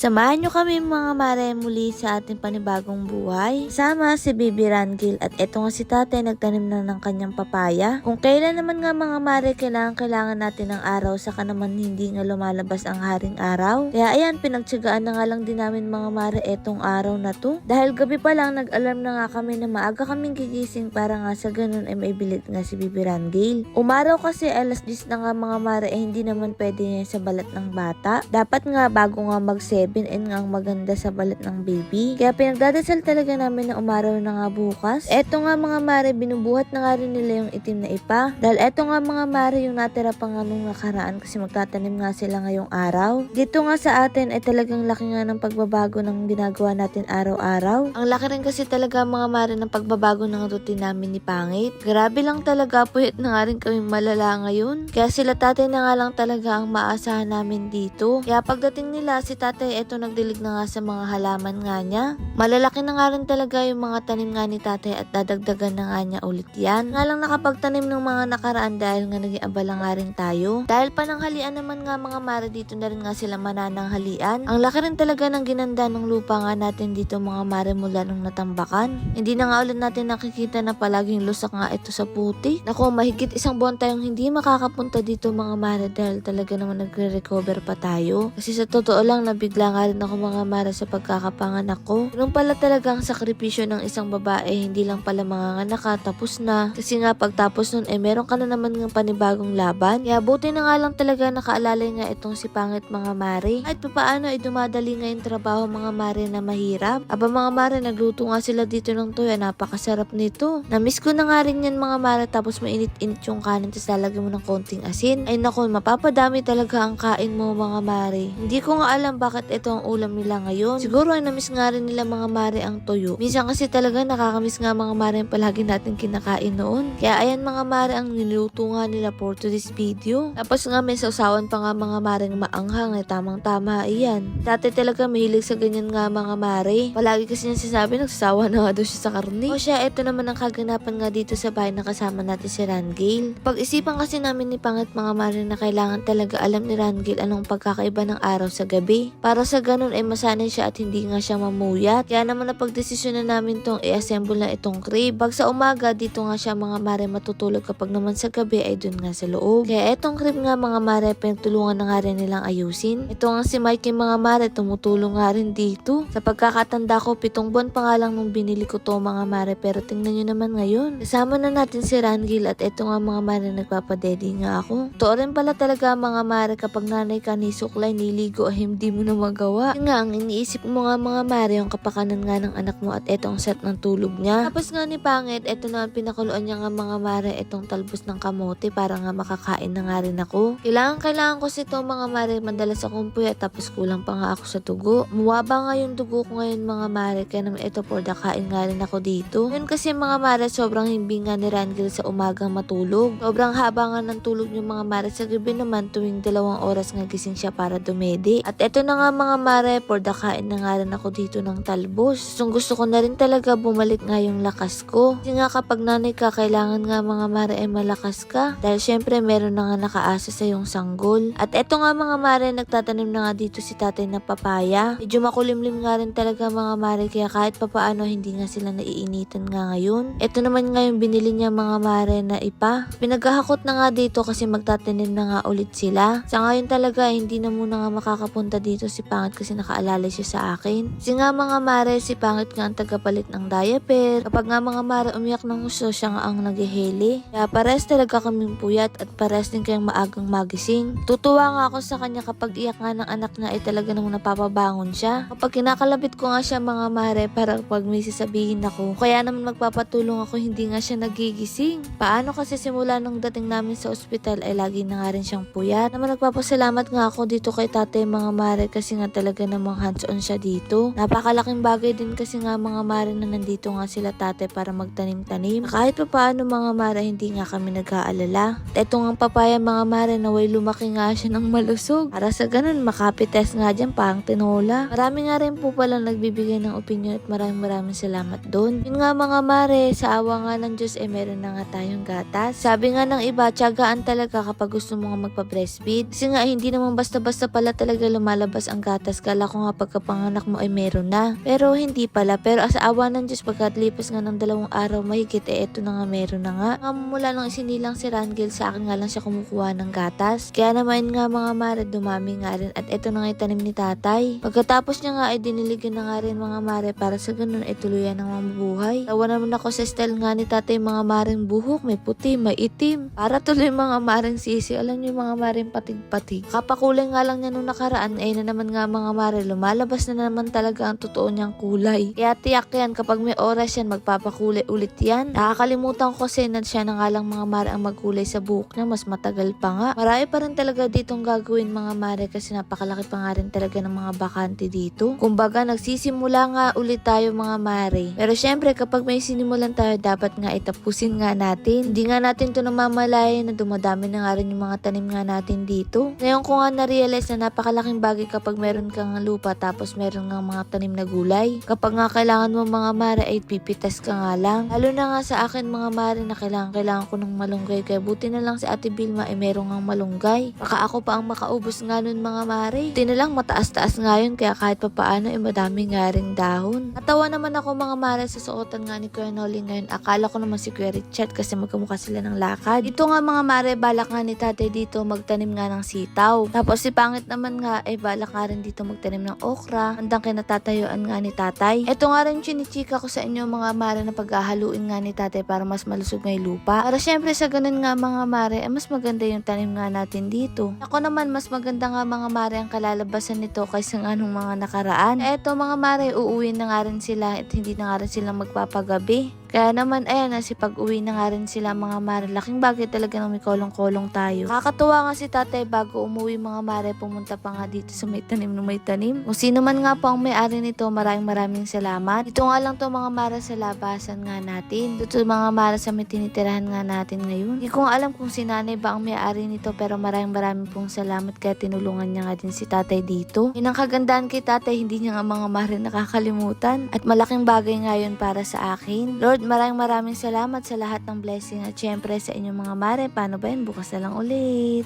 Samahan nyo kami mga mare muli sa ating panibagong buhay. Sama si Baby Rangel at eto nga si tatay nagtanim na ng kanyang papaya. Kung kailan naman nga mga mare kailangan natin ng araw saka naman hindi nga lumalabas ang haring araw. Kaya ayan pinagtsagaan na nga lang din namin mga mare etong araw na to. Dahil gabi pa lang nag-alarm na nga kami na maaga kaming gigising para nga sa ganun ay maibilit nga si Baby Rangel. Umaraw kasi alas 10 na nga mga mare hindi naman pwede niya sa balat ng bata. Dapat nga bago nga mag-7 and nga ang maganda sa balat ng baby. Kaya pinagdadasal talaga namin na umaraw na nga bukas. Eto nga mga mare, binubuhat na nga rin nila yung itim na ipa. Dahil eto nga mga mare, yung natira pa nga nung nakaraan kasi magtatanim nga sila ngayong araw. Dito nga sa atin ay talagang laki nga ng pagbabago ng ginagawa natin araw-araw. Ang laki rin kasi talaga mga mare ng pagbabago ng routine namin ni Pangit. Grabe lang talaga, puyat na nga rin kaming malala ngayon. Kaya sila tatay na nga lang talaga ang maasahan namin dito. Kaya pagdating nila si tatay, eto nagdilig na nga sa mga halaman nga niya. Malalaki na nga rin talaga yung mga tanim nga ni tatay at dadagdagan na nga niya ulit yan. Nga lang nakapagtanim ng mga nakaraan dahil nga naging abala nga rin tayo. Dahil pananghalian naman nga mga mare dito na rin nga sila manananghalian. Ang laki rin talaga ng ginanda ng lupa nga natin dito mga mare mula nung natambakan. Hindi na nga ulit natin nakikita na palaging lusak nga ito sa putik. Naku, mahigit isang buwan tayong hindi makakapunta dito mga mare dahil talaga naman nagre-recover pa tayo. Kasi sa totoo lang nabigla nga rin ako mga mare sa pagkakapanganak ko. Ganun pala talaga ang sakripisyo ng isang babae, hindi lang pala manganganak ka tapos na. Kasi nga pagtapos nun meron ka na naman ng panibagong laban. Kaya buti na nga lang talaga nakaalalay nga itong si Pangit mga mare. Kahit papaano ay dumadali nga yung trabaho mga mare na mahirap. Aba mga mare, nagluto nga sila dito ng toya, napakasarap nito. Namiss ko na nga rin yan mga mare, tapos mainit-init yung kanin tapos lalagyan mo ng konting asin. Ay naku, mapapadami talaga ang kain mo mga mare. Hindi ko nga alam bakit ito ang ulam nila ngayon. Siguro ay namiss nga rin nila mga mare ang toyo. Minsan kasi talaga nakakamiss nga mga mare ang palagi natin kinakain noon. Kaya ayan mga mare ang niluto nga nila for today's video. Tapos nga may sausawan pa nga mga mare ng maanghang ay tamang-tama iyan. Dati talaga mahilig sa ganyan nga mga mare. Palagi kasi niya sinasabi nagsasawa na nga daw siya sa karne. O siya, ito naman ang kaganapan nga dito sa bahay na kasama natin si Rangel. Pag-isipan kasi namin ni Pangit mga mare na kailangan talaga alam ni Rangel anong pagkakaiba ng araw sa gabi. Para sa ganun ay masanay siya at hindi nga siya mamuyat. Kaya naman napagdesisyon na namin tong i-assemble na itong crib. Pag sa umaga dito nga siya mga mare matutulog, kapag naman sa gabi ay dun nga sa loob. Kaya itong crib nga mga mare pinagtulungan na nga rin nilang ayusin. Ito nga si Mikey mga mare tumutulong nga rin dito. Sa pagkakatanda ko 7 buwan pa nga lang nung binili ko to mga mare, pero tingnan nyo naman ngayon. Kasama na natin si Rangel at ito nga mga mare nagpapadedi nga ako. Totoo rin pala talaga mga mare kapag nanay ka ni suklay niligo ay hindi mo na magawa. Yun nga ang iniisip mo nga mga mare yung kapakanan nga ng anak mo at etong set ng tulog niya. Tapos nga ni Pangit, eto na pinakuluan niya nga mga mare etong talbos ng kamote para nga makakain na nga rin ako. Kailangan ko si to mga mare, madalas akong puyat tapos kulang pa nga ako sa dugo. Muwaba nga yung dugo ko ngayon mga mare, kaya naman ito for the kain nga rin ako dito. Yun kasi mga mare sobrang himbing nga ni Rangel sa umagang matulog. Sobrang haba nga ng tulog niyo mga mare, sa gabi naman tuwing 2 oras nga gising siya para dumedi. At eto na nga mga mare, for the kain na nga rin ako dito ng talbos. Gusto ko na rin talaga bumalik nga yung lakas ko. Kasi nga kapag nanay ka, kailangan nga mga mare ay malakas ka. Dahil syempre meron na nga nakaasa sa yung sanggol. At eto nga mga mare, nagtatanim na nga dito si tatay na papaya. Medyo makulimlim nga rin talaga mga mare, kaya kahit papaano hindi nga sila naiinitan nga ngayon. Eto naman nga yung binili niya mga mare na ipa. Pinaghahakot na nga dito kasi magtatanim na nga ulit sila. Sa ngayon talaga hindi na muna nga makakapunta dito si Pangit kasi nakaalalay siya sa akin. Kasi nga mga mare, si Pangit nga ang tagapalit ng diaper. Kapag nga mga mare umiyak ng gusto, siya nga ang naghihili. Kaya pares talaga kaming puyat at pares din kayong maagang magising. Tutuwa nga ako sa kanya kapag iyak nga ng anak niya ay talaga namang napapabangon siya. Kapag kinakalabit ko nga siya mga mare para pag may sasabihin ako, kaya naman magpapatulong ako, hindi nga siya nagigising. Paano kasi simula nung dating namin sa ospital ay lagi na nga rin siyang puyat. Naman nagpapasalamat nga ako dito kay tatay mga mare kasi nga talaga namang hands-on siya dito. Napakalaking bagay din kasi nga mga mare na nandito nga sila tatay para magtanim-tanim. Kahit pa paano mga mare hindi nga kami nag-aalala. At eto nga papaya mga mare naway lumaki nga siya ng malusog. Para sa ganun makapites nga dyan pang tinola. Marami nga rin po pala nagbibigay ng opinion at maraming salamat doon. Yun nga mga mare, sa awa nga ng Diyos meron na nga tayong gatas. Sabi nga ng iba, tiyagaan talaga kapag gusto mo nga magpa-breastfeed. Kasi nga hindi naman basta-basta pala talaga lumalabas ang gatas gatas. Kala ko nga pagkapanganak mo ay meron na. Pero hindi pala. Pero as awa ng Diyos pagkat lipas nga ng 2 araw mahigit eto na nga meron na nga. Mula nung isinilang si Rangel sa akin nga lang siya kumukuha ng gatas. Kaya naman nga mga mare dumami nga rin at eto na nga itanim ni tatay. Pagkatapos niya nga ay diniligan na nga rin mga mare para sa ganun ay tuluyan ng mabuhay. Tawa naman ako sa style nga ni tatay mga maring buhok. May puti, may itim. Para tuloy mga maring sisi. Alam niyo mga maring patig-patig. Kapakulay nga lang niya nung nakaraan ay na naman nga mga mare lumalabas na naman talaga ang totoo niyang kulay. Kaya tiyak yan kapag may oras yan magpapakulay ulit yan. Nakakalimutan ko kasi na siya na nga lang mga mare ang magkulay sa buhok niya. Mas matagal pa nga. Marami pa rin talaga ditong gagawin mga mare kasi napakalaki pa nga rin talaga ng mga bakante dito. Kumbaga nagsisimula nga ulit tayo mga mare. Pero syempre kapag may sinimulan tayo dapat nga itapusin nga natin. Hindi nga natin to namamalayan na dumadami na nga rin yung mga tanim nga natin dito. Ngayon ko nga na-realize na napakalaking bagay kapag meron kang lupa tapos meron nga mga tanim na gulay. Kapag nga kailangan mo mga mare ay pipitas ka nga lang. Lalo na nga sa akin mga mare na kailangan ko ng malunggay kaya buti na lang si Ate Vilma ay meron nga malunggay. Baka ako pa ang makaubos nga nun mga mare. Buti na lang mataas-taas nga yun kaya kahit papaano ay madami nga ring dahon. Natawa naman ako mga mare sa suotan nga ni Kuya Noli ngayon. Akala ko naman si Kuya Richard kasi magkamukha sila ng lakad. Ito nga mga mare balak nga ni tatay dito magtanim nga ng sitaw. Tapos si Pangit naman nga ay balak nga rin dito magtanim ng okra. Handang kinatatayuan nga ni tatay. Ito nga rin chinichika ko sa inyo mga mare na paghahaluin nga ni tatay para mas malusog nga yung lupa. Para syempre sa ganun nga mga mare ay mas maganda yung tanim nga natin dito. Ako naman mas maganda nga mga mare ang kalalabasan nito kaysa nga nung mga nakaraan. Eto mga mare uuwi na nga rin sila at hindi na nga rin sila magpapagabi. Kaya naman, ayan na, si pag-uwi na nga rin sila mga mare. Laking bagay talaga nang may kolong-kolong tayo. Kakatuwa nga si tatay bago umuwi mga mare, pumunta pa nga dito sa may tanim na may tanim. Kung sino man nga po ang may-ari nito, maraming salamat. Ito nga lang to mga mare sa labasan nga natin. Dito mga mare sa may tinitirahan nga natin ngayon. Hindi ko nga alam kung si nanay ba ang may-ari nito, pero maraming pong salamat kaya tinulungan niya nga din si tatay dito. Yun ang kagandahan kay tatay, hindi niya nga mga mare nakakalimutan. At malaking bagay nga yun para sa akin. Lord, maraming salamat sa lahat ng blessing at syempre sa inyong mga mare. Paano ba yun? Bukas na lang ulit.